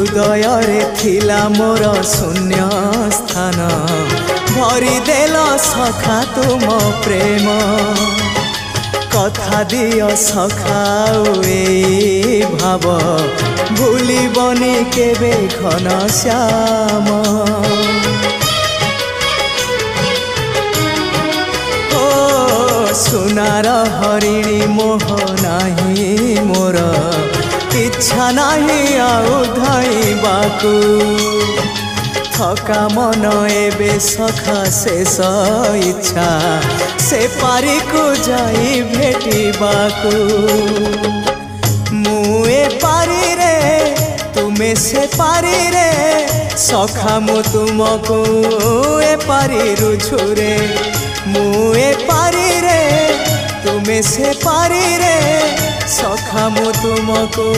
हृदय रे थिला मोर शून्य स्थान भरी देल सखा तुम प्रेम कथा दियो सखाओ ए भाव भूलिबनी केबे घन श्याम सुनार हरिणी मोह नाही मोर इच्छा नाही आउ धाइबाकू थका मन एबे सखा शेष इच्छा से पारी को जाई भेटिबाकू मुए पारी रे तुमे से पारी रे सखा मु तुमको ए पारी रुझुरे मुए पारी रे तुमे से पारी रे सखा मु तुमको।